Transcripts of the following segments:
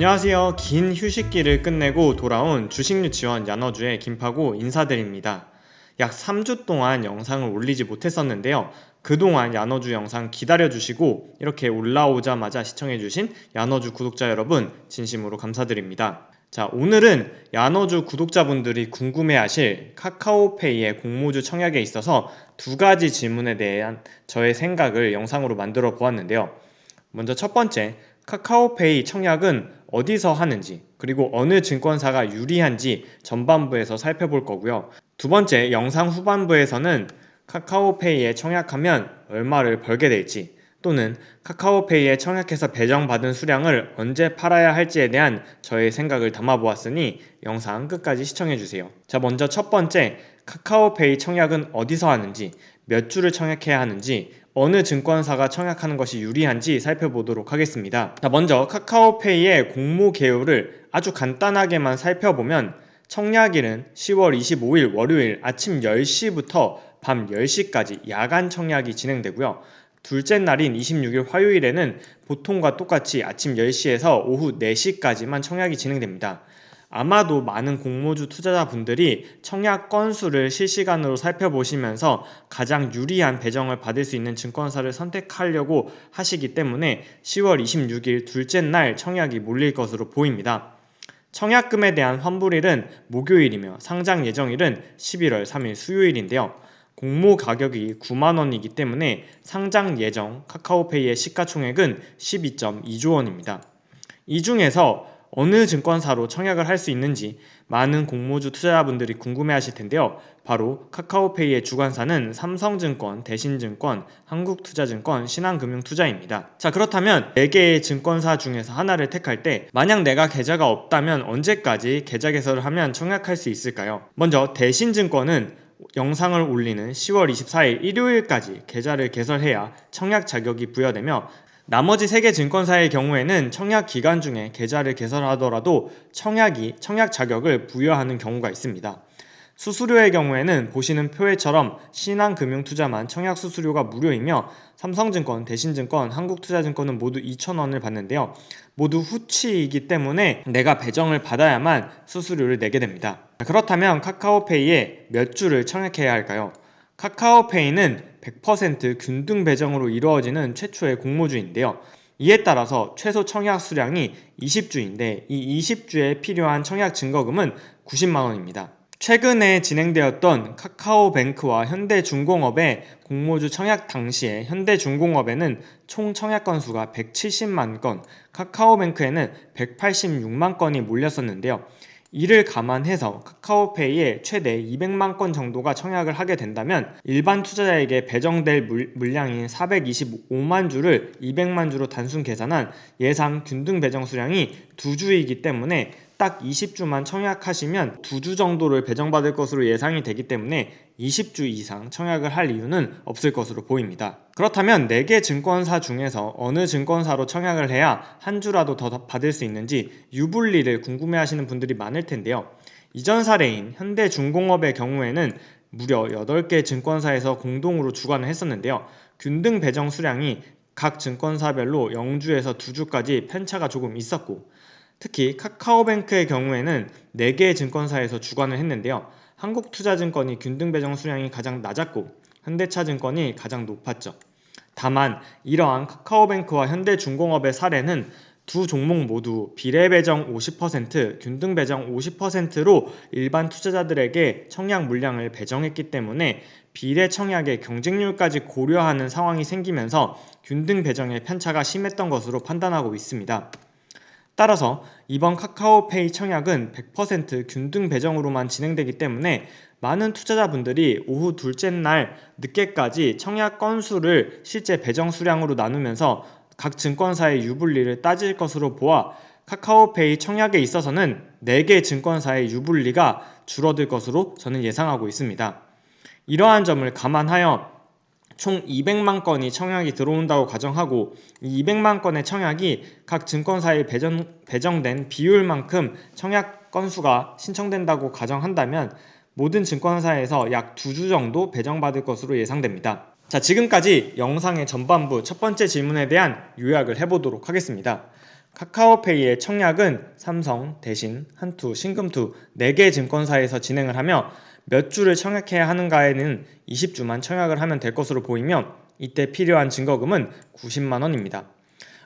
안녕하세요. 긴 휴식기를 끝내고 돌아온 주식유치원 야너주의 김파고 인사드립니다. 약 3주 동안 영상을 올리지 못했었는데요. 그동안 야너주 영상 기다려주시고 이렇게 올라오자마자 시청해주신 야너주 구독자 여러분 진심으로 감사드립니다. 자, 오늘은 야너주 구독자분들이 궁금해하실 카카오페이의 공모주 청약에 있어서 두 가지 질문에 대한 저의 생각을 영상으로 만들어 보았는데요. 먼저 첫 번째, 카카오페이 청약은 어디서 하는지, 그리고 어느 증권사가 유리한지 전반부에서 살펴볼 거고요. 두 번째, 영상 후반부에서는 카카오페이에 청약하면 얼마를 벌게 될지, 또는 카카오페이에 청약해서 배정받은 수량을 언제 팔아야 할지에 대한 저의 생각을 담아보았으니 영상 끝까지 시청해주세요. 자, 먼저 첫 번째, 카카오페이 청약은 어디서 하는지, 몇 주를 청약해야 하는지, 어느 증권사가 청약하는 것이 유리한지 살펴보도록 하겠습니다. 자, 먼저 카카오페이의 공모 개요를 아주 간단하게만 살펴보면 청약일은 10월 25일 월요일 아침 10시부터 밤 10시까지 야간 청약이 진행되고요. 둘째 날인 26일 화요일에는 보통과 똑같이 아침 10시에서 오후 4시까지만 청약이 진행됩니다. 아마도 많은 공모주 투자자분들이 청약 건수를 실시간으로 살펴보시면서 가장 유리한 배정을 받을 수 있는 증권사를 선택하려고 하시기 때문에 10월 26일 둘째 날 청약이 몰릴 것으로 보입니다. 청약금에 대한 환불일은 목요일이며 상장 예정일은 11월 3일 수요일인데요. 공모 가격이 9만원이기 때문에 상장 예정 카카오페이의 시가총액은 12.2조 원입니다. 이 중에서 어느 증권사로 청약을 할 수 있는지 많은 공모주 투자자분들이 궁금해하실 텐데요. 바로 카카오페이의 주관사는 삼성증권, 대신증권, 한국투자증권, 신한금융투자입니다. 자, 그렇다면 4개의 증권사 중에서 하나를 택할 때 만약 내가 계좌가 없다면 언제까지 계좌 개설을 하면 청약할 수 있을까요? 먼저 대신증권은 영상을 올리는 10월 24일 일요일까지 계좌를 개설해야 청약 자격이 부여되며 나머지 3개 증권사의 경우에는 청약 기간 중에 계좌를 개설하더라도 청약 자격을 부여하는 경우가 있습니다. 수수료의 경우에는 보시는 표에처럼 신한금융투자만 청약 수수료가 무료이며 삼성증권, 대신증권, 한국투자증권은 모두 2,000원을 받는데요. 모두 후치이기 때문에 내가 배정을 받아야만 수수료를 내게 됩니다. 그렇다면 카카오페이에 몇 주를 청약해야 할까요? 카카오페이는 100% 균등 배정으로 이루어지는 최초의 공모주인데요. 이에 따라서 최소 청약 수량이 20주인데 이 20주에 필요한 청약 증거금은 90만원입니다. 최근에 진행되었던 카카오뱅크와 현대중공업의 공모주 청약 당시에 현대중공업에는 총 청약 건수가 170만 건, 카카오뱅크에는 186만 건이 몰렸었는데요. 이를 감안해서 카카오페이에 최대 200만 건 정도가 청약을 하게 된다면 일반 투자자에게 배정될 물량인 425만 주를 200만 주로 단순 계산한 예상 균등 배정 수량이 2주이기 때문에 딱 20주만 청약하시면 2주 정도를 배정받을 것으로 예상이 되기 때문에 20주 이상 청약을 할 이유는 없을 것으로 보입니다. 그렇다면 4개 증권사 중에서 어느 증권사로 청약을 해야 한 주라도 더 받을 수 있는지 유불리를 궁금해하시는 분들이 많을 텐데요. 이전 사례인 현대중공업의 경우에는 무려 8개 증권사에서 공동으로 주관을 했었는데요. 균등 배정 수량이 각 증권사별로 0주에서 2주까지 편차가 조금 있었고, 특히 카카오뱅크의 경우에는 4개의 증권사에서 주관을 했는데요. 한국투자증권이 균등 배정 수량이 가장 낮았고 현대차증권이 가장 높았죠. 다만 이러한 카카오뱅크와 현대중공업의 사례는 두 종목 모두 비례 배정 50%, 균등 배정 50%로 일반 투자자들에게 청약 물량을 배정했기 때문에 비례 청약의 경쟁률까지 고려하는 상황이 생기면서 균등 배정의 편차가 심했던 것으로 판단하고 있습니다. 따라서 이번 카카오페이 청약은 100% 균등 배정으로만 진행되기 때문에 많은 투자자분들이 오후 둘째 날 늦게까지 청약 건수를 실제 배정 수량으로 나누면서 각 증권사의 유불리를 따질 것으로 보아 카카오페이 청약에 있어서는 4개 증권사의 유불리가 줄어들 것으로 저는 예상하고 있습니다. 이러한 점을 감안하여 총 200만 건이 청약이 들어온다고 가정하고 이 200만 건의 청약이 각 증권사에 배정된 비율만큼 청약 건수가 신청된다고 가정한다면 모든 증권사에서 약 2주 정도 배정받을 것으로 예상됩니다. 자, 지금까지 영상의 전반부 첫 번째 질문에 대한 요약을 해보도록 하겠습니다. 카카오페이의 청약은 삼성, 대신, 한투, 신금투 4개 증권사에서 진행을 하며 몇 주를 청약해야 하는가에는 20주만 청약을 하면 될 것으로 보이며 이때 필요한 증거금은 90만 원입니다.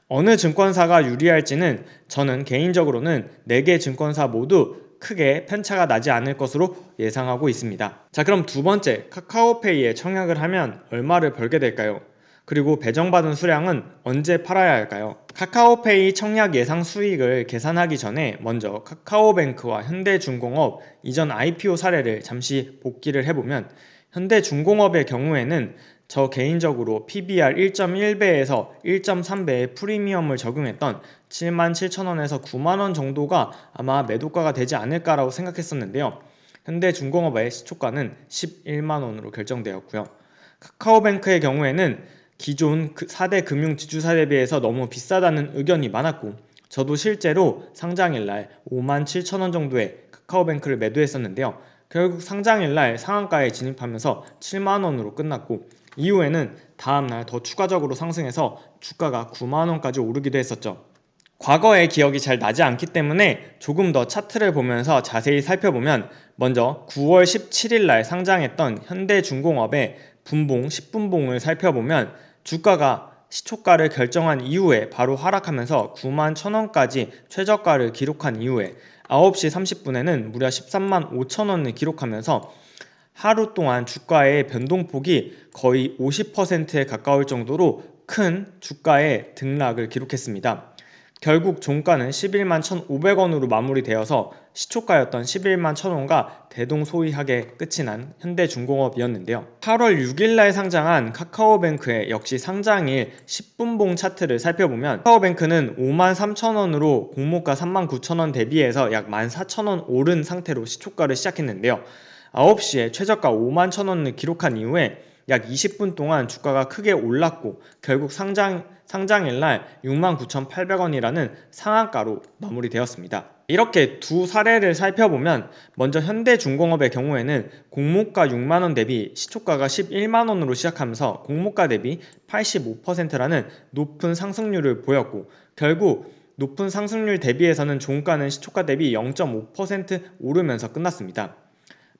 어느 증권사가 유리할지는 저는 개인적으로는 4개 증권사 모두 크게 편차가 나지 않을 것으로 예상하고 있습니다. 자, 그럼 두 번째, 카카오페이에 청약을 하면 얼마를 벌게 될까요? 그리고 배정받은 수량은 언제 팔아야 할까요? 카카오페이 청약 예상 수익을 계산하기 전에 먼저 카카오뱅크와 현대중공업 이전 IPO 사례를 잠시 복기를 해보면 현대중공업의 경우에는 저 개인적으로 PBR 1.1배에서 1.3배의 프리미엄을 적용했던 77,000원에서 9만원 정도가 아마 매도가가 되지 않을까라고 생각했었는데요. 현대중공업의 시초가는 11만원으로 결정되었고요. 카카오뱅크의 경우에는 기존 4대 금융지주사 대비해서 너무 비싸다는 의견이 많았고 저도 실제로 상장일날 57,000원 정도에 카카오뱅크를 매도했었는데요. 결국 상장일날 상한가에 진입하면서 7만원으로 끝났고 이후에는 다음날 더 추가적으로 상승해서 주가가 9만원까지 오르기도 했었죠. 과거의 기억이 잘 나지 않기 때문에 조금 더 차트를 보면서 자세히 살펴보면 먼저 9월 17일 날 상장했던 현대중공업의 분봉 10분봉을 살펴보면 주가가 시초가를 결정한 이후에 바로 하락하면서 9만 1,000원까지 최저가를 기록한 이후에 9시 30분에는 무려 13만 5천원을 기록하면서 하루 동안 주가의 변동폭이 거의 50%에 가까울 정도로 큰 주가의 등락을 기록했습니다. 결국 종가는 11만 1,500원으로 마무리되어서 시초가였던 11만 1,000원과 대동소이하게 끝이 난 현대중공업이었는데요. 8월 6일날 상장한 카카오뱅크의 역시 상장일 10분봉 차트를 살펴보면 카카오뱅크는 5만 3천원으로 공모가 3만 9천원 대비해서 약 1만 4천원 오른 상태로 시초가를 시작했는데요. 9시에 최저가 5만 1,000원을 기록한 이후에 약 20분 동안 주가가 크게 올랐고 결국 상장일날 69,800원이라는 상한가로 마무리되었습니다. 이렇게 두 사례를 살펴보면 먼저 현대중공업의 경우에는 공모가 6만원 대비 시초가가 11만원으로 시작하면서 공모가 대비 85%라는 높은 상승률을 보였고 결국 높은 상승률 대비해서는 종가는 시초가 대비 0.5% 오르면서 끝났습니다.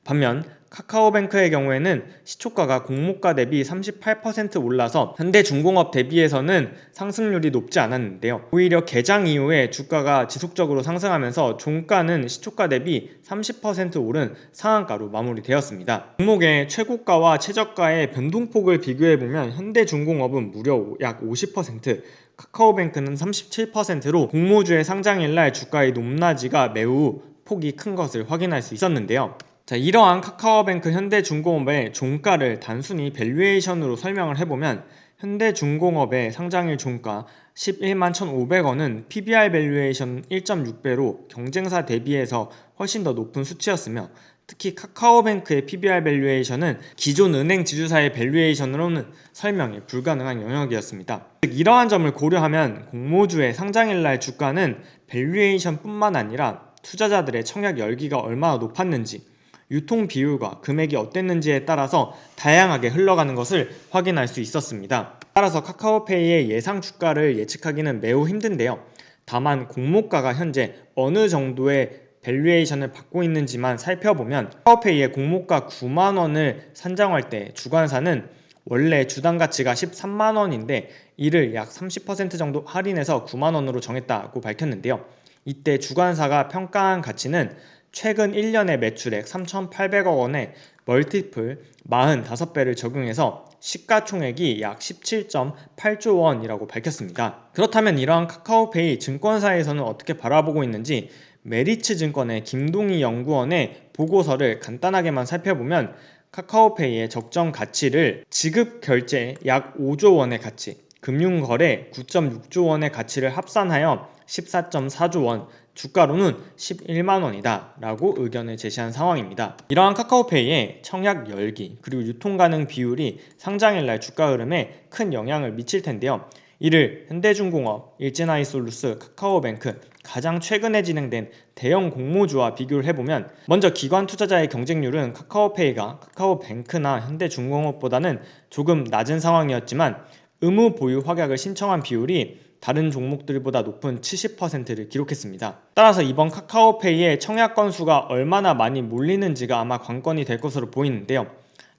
반면 카카오뱅크의 경우에는 시초가가 공모가 대비 38% 올라서 현대중공업 대비해서는 상승률이 높지 않았는데요. 오히려 개장 이후에 주가가 지속적으로 상승하면서 종가는 시초가 대비 30% 오른 상한가로 마무리되었습니다. 종목의 최고가와 최저가의 변동폭을 비교해보면 현대중공업은 무려 약 50%, 카카오뱅크는 37%로 공모주의 상장일날 주가의 높낮이가 매우 폭이 큰 것을 확인할 수 있었는데요. 자, 이러한 카카오뱅크 현대중공업의 종가를 단순히 밸류에이션으로 설명을 해보면 현대중공업의 상장일 종가 11만 1,500원은 PBR 밸류에이션 1.6배로 경쟁사 대비해서 훨씬 더 높은 수치였으며 특히 카카오뱅크의 PBR 밸류에이션은 기존 은행 지주사의 밸류에이션으로는 설명이 불가능한 영역이었습니다. 즉 이러한 점을 고려하면 공모주의 상장일날 주가는 밸류에이션 뿐만 아니라 투자자들의 청약 열기가 얼마나 높았는지 유통 비율과 금액이 어땠는지에 따라서 다양하게 흘러가는 것을 확인할 수 있었습니다. 따라서 카카오페이의 예상 주가를 예측하기는 매우 힘든데요. 다만 공모가가 현재 어느 정도의 밸류에이션을 받고 있는지만 살펴보면 카카오페이의 공모가 9만원을 산정할 때 주관사는 원래 주당 가치가 13만원인데 이를 약 30% 정도 할인해서 9만원으로 정했다고 밝혔는데요. 이때 주관사가 평가한 가치는 최근 1년의 매출액 3,800억 원에 멀티플 45배를 적용해서 시가총액이 약 17.8조 원이라고 밝혔습니다. 그렇다면 이러한 카카오페이 증권사에서는 어떻게 바라보고 있는지 메리츠 증권의 김동희 연구원의 보고서를 간단하게만 살펴보면 카카오페이의 적정 가치를 지급 결제 약 5조 원의 가치, 금융거래 9.6조 원의 가치를 합산하여 14.4조 원, 주가로는 11만원이다 라고 의견을 제시한 상황입니다. 이러한 카카오페이의 청약 열기 그리고 유통 가능 비율이 상장일날 주가 흐름에 큰 영향을 미칠 텐데요. 이를 현대중공업, 일진아이솔루스, 카카오뱅크 가장 최근에 진행된 대형 공모주와 비교를 해보면 먼저 기관 투자자의 경쟁률은 카카오페이가 카카오뱅크나 현대중공업보다는 조금 낮은 상황이었지만 의무 보유 확약을 신청한 비율이 다른 종목들보다 높은 70%를 기록했습니다. 따라서 이번 카카오페이의 청약 건수가 얼마나 많이 몰리는지가 아마 관건이 될 것으로 보이는데요.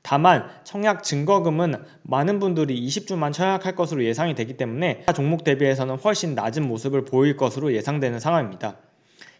다만 청약 증거금은 많은 분들이 20주만 청약할 것으로 예상이 되기 때문에 종목 대비해서는 훨씬 낮은 모습을 보일 것으로 예상되는 상황입니다.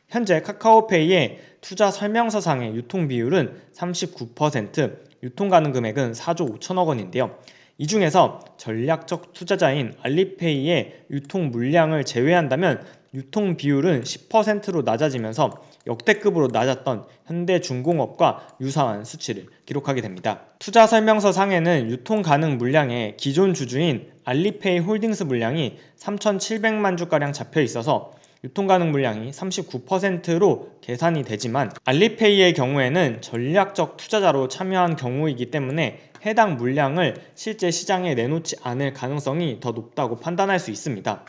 현재 카카오페이의 투자 설명서상의 유통 비율은 39%, 유통 가능 금액은 4조 5천억 원인데요. 이 중에서 전략적 투자자인 알리페이의 유통 물량을 제외한다면 유통 비율은 10%로 낮아지면서 역대급으로 낮았던 현대중공업과 유사한 수치를 기록하게 됩니다. 투자 설명서 상에는 유통 가능 물량의 기존 주주인 알리페이 홀딩스 물량이 3,700만 주가량 잡혀 있어서 유통 가능 물량이 39%로 계산이 되지만 알리페이의 경우에는 전략적 투자자로 참여한 경우이기 때문에 해당 물량을 실제 시장에 내놓지 않을 가능성이 더 높다고 판단할 수 있습니다.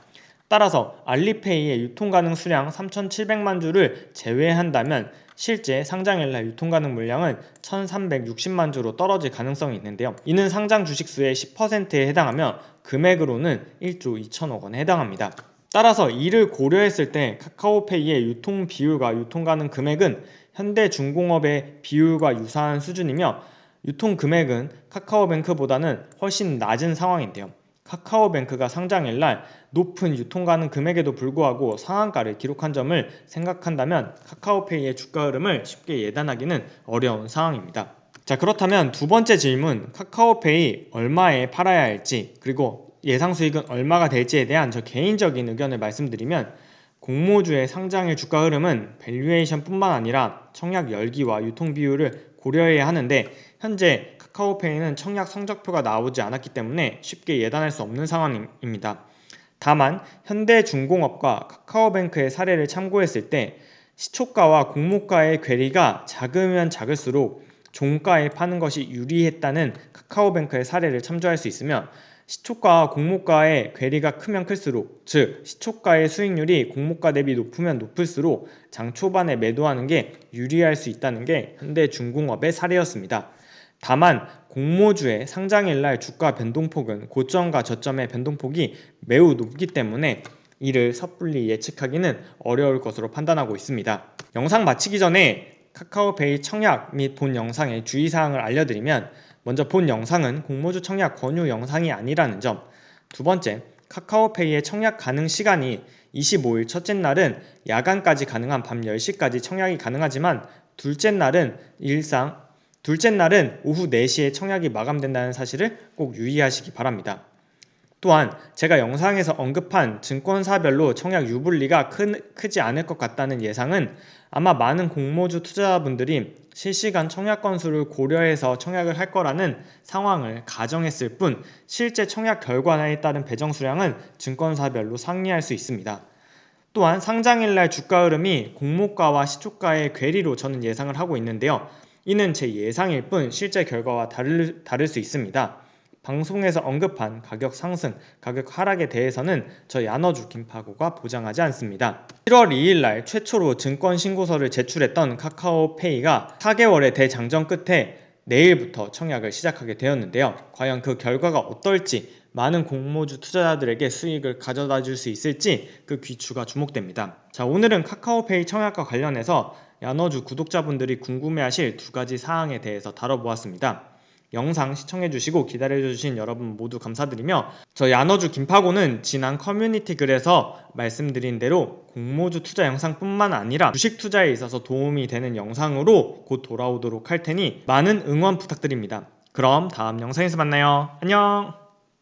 따라서 알리페이의 유통 가능 수량 3,700만 주를 제외한다면 실제 상장일날 유통 가능 물량은 1,360만 주로 떨어질 가능성이 있는데요. 이는 상장 주식 수의 10%에 해당하며 금액으로는 1조 2천억 원에 해당합니다. 따라서 이를 고려했을 때 카카오페이의 유통 비율과 유통 가능 금액은 현대중공업의 비율과 유사한 수준이며 유통 금액은 카카오뱅크보다는 훨씬 낮은 상황인데요. 카카오뱅크가 상장일날 높은 유통 가능 금액에도 불구하고 상한가를 기록한 점을 생각한다면 카카오페이의 주가 흐름을 쉽게 예단하기는 어려운 상황입니다. 자, 그렇다면 두 번째 질문, 카카오페이 얼마에 팔아야 할지 그리고 예상 수익은 얼마가 될지에 대한 저 개인적인 의견을 말씀드리면 공모주의 상장일 주가 흐름은 밸류에이션 뿐만 아니라 청약 열기와 유통 비율을 고려해야 하는데 현재 카카오페이는 청약 성적표가 나오지 않았기 때문에 쉽게 예단할 수 없는 상황입니다. 다만 현대중공업과 카카오뱅크의 사례를 참고했을 때 시초가와 공모가의 괴리가 작으면 작을수록 종가에 파는 것이 유리했다는 카카오뱅크의 사례를 참조할 수 있으며 시초가와 공모가의 괴리가 크면 클수록, 즉 시초가의 수익률이 공모가 대비 높으면 높을수록 장 초반에 매도하는 게 유리할 수 있다는 게 현대중공업의 사례였습니다. 다만 공모주의 상장일날 주가 변동폭은 고점과 저점의 변동폭이 매우 높기 때문에 이를 섣불리 예측하기는 어려울 것으로 판단하고 있습니다. 영상 마치기 전에 카카오페이 청약 및 본 영상의 주의사항을 알려드리면 먼저 본 영상은 공모주 청약 권유 영상이 아니라는 점, 두 번째, 카카오페이의 청약 가능 시간이 25일 첫째 날은 야간까지 가능한 밤 10시까지 청약이 가능하지만 둘째 날은 오후 4시에 청약이 마감된다는 사실을 꼭 유의하시기 바랍니다. 또한 제가 영상에서 언급한 증권사별로 청약 유불리가 크지 않을 것 같다는 예상은 아마 많은 공모주 투자자분들이 실시간 청약 건수를 고려해서 청약을 할 거라는 상황을 가정했을 뿐 실제 청약 결과에 따른 배정 수량은 증권사별로 상이할 수 있습니다. 또한 상장일날 주가 흐름이 공모가와 시초가의 괴리로 저는 예상을 하고 있는데요. 이는 제 예상일 뿐 실제 결과와 다를 수 있습니다. 방송에서 언급한 가격 상승, 가격 하락에 대해서는 저 야너주 김파고가 보장하지 않습니다. 1월 2일날 최초로 증권신고서를 제출했던 카카오페이가 4개월의 대장정 끝에 내일부터 청약을 시작하게 되었는데요. 과연 그 결과가 어떨지, 많은 공모주 투자자들에게 수익을 가져다 줄 수 있을지 그 귀추가 주목됩니다. 자, 오늘은 카카오페이 청약과 관련해서 야너주 구독자분들이 궁금해하실 두 가지 사항에 대해서 다뤄보았습니다. 영상 시청해주시고 기다려주신 여러분 모두 감사드리며 저 야너주 김파고는 지난 커뮤니티 글에서 말씀드린 대로 공모주 투자 영상뿐만 아니라 주식 투자에 있어서 도움이 되는 영상으로 곧 돌아오도록 할 테니 많은 응원 부탁드립니다. 그럼 다음 영상에서 만나요. 안녕.